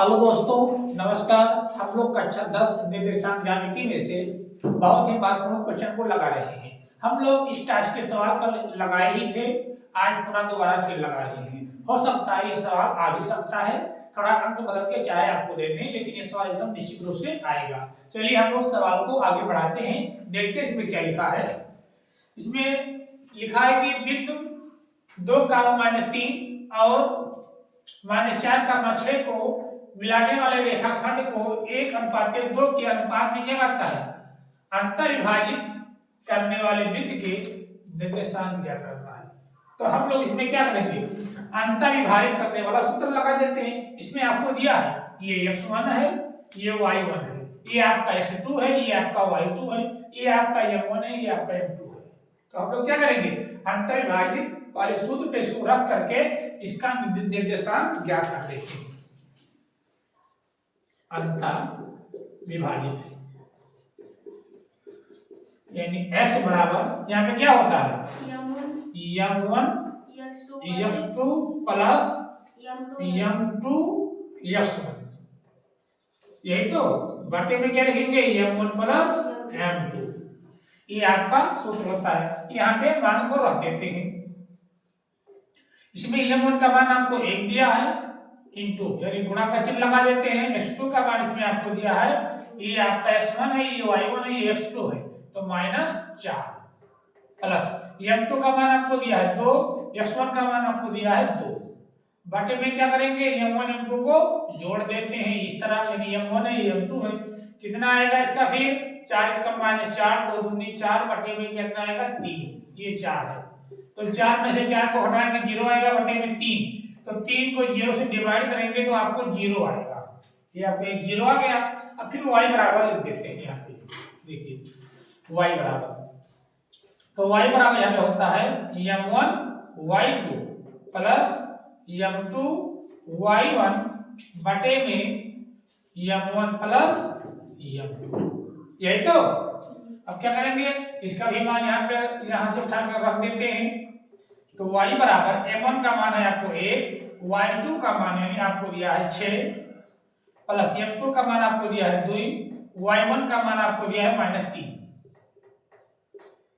Hello दोस्तों, नमस्कार। हम लोग कक्षा 10 निर्देशांक ज्यामिति में से बहुत ही महत्वपूर्ण क्वेश्चन को लगा रहे हैं। हम लोग इस टाइप के सवाल कल लगाए ही थे, आज पुनः दोबारा फिर लगा रहे हैं। हो सकता है ये सवाल आ भी सकता है, थोड़ा अंक बदल के चाहे आपको दे दें, लेकिन ये सवाल एकदम निश्चित रूप से आएगा। चलिए हम लोग सवाल को आगे बढ़ाते हैं, देखते हैं इसमें क्या लिखा है। इसमें लिखा है कि बिंदु 2, -3 और -4, 6 को मिलाने वाले रेखाखंड को 1:2 के अनुपात में क्या करता है, अंतर विभाजित करने वाले वृत्त के निर्देशांक ज्ञात करना है। तो हम लोग इसमें क्या करेंगे, अंतर विभाजित करने वाला सूत्र लगा देते हैं। इसमें आपको दिया है ये x1 है, ये y1 है, ये आपका x2 है, ये आपका y2 है, ये आपका m1 है, ये आपका m2 है। तो हम लोग क्या करेंगे, अंतर विभाजित वाले सूत्र पे इसको रख करके इसका निर्देशांक ज्ञात कर लेते हैं। अंतर विभाजित यानी x बराबर यहाँ पे क्या होता है, m1 x2 plus m2 x1, यही तो बटे में क्या लिखेंगे, m1 प्लस m2। ये आपका सूत्र होता है। यहाँ पे मान को रख देते हैं। इसमें m1 का मान आपको 1 दिया है, इंटू यानी गुणा का चिन्ह लगा देते हैं। x2 का मान इसमें आपको दिया है, ये आपका x1 है, ये y1 है, ये x2 है, तो -4 प्लस m2 का मान आपको दिया है 2, x1 का मान आपको दिया है 2। बटे में क्या करेंगे, m1 m2 को जोड़ देते हैं इस तरह, यानी m1 है, ये m2 है। कितना आएगा इसका, फिर 4 का -4, 2 दूनी 4, बटे में कितना आएगा 3, ये 4 है। तो 4 में से 4 को हटाएंगे 0 आएगा, बटे में 3, तो 3 को 0 से डिवाइड करेंगे तो आपको 0 आएगा। ये आपको एक 0 आ गया। अब फिर y बराबर लिख देते हैं यहाँ पे, देखिए y बराबर, तो y बराबर यहाँ पे होता है m1 y2 plus m2 y1 बटे में m1 प्लस m2, यही तो। अब क्या करेंगे, इसका भी मान यहाँ से उठाकर रख देते हैं। तो y बराबर m1 का मान है आपको 1, y2 का मान यानी आपको दिया है 6, प्लस m2 का मान आपको दिया है 2, y1 का मान आपको दिया है -3,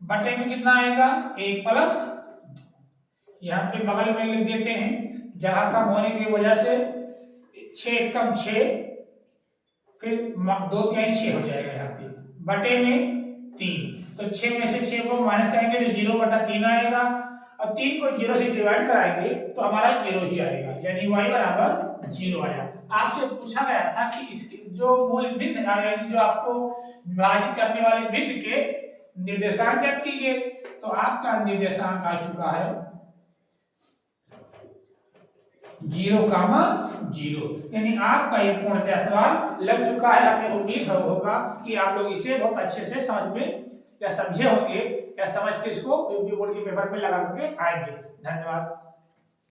बटे में कितना आएगा 1 प्लस 2। यहाँ पे बगल में लिख देते हैं, जगह कम होने की वजह से 6 कम 6, फिर 2 3 6 हो जाएगा यहाँ पे, बटे में 3, तो 6 में से 6 को माइनस करेंगे तो 0/3 आएगा। अब 3 को 0 से डिवाइड कराएंगे तो हमारा 0 ही आएगा, यानी y बराबर 0 आया। आपसे पूछा गया था कि इसके जो मूल बिंदु यानी जो आपको विभाजित करने वाले बिंदु के निर्देशांक ज्ञात कीजिए, तो आपका निर्देशांक आ चुका है 0,0, यानी आपका ये पूर्णतः सवाल लग चुका है। आपको उम्मीद होगा कि आप लोग इसे बहुत अच्छे से समझ में या समझे होंगे, या समझ के इसको यूपी बोर्ड के पेपर में लगा करके आएंगे। धन्यवाद।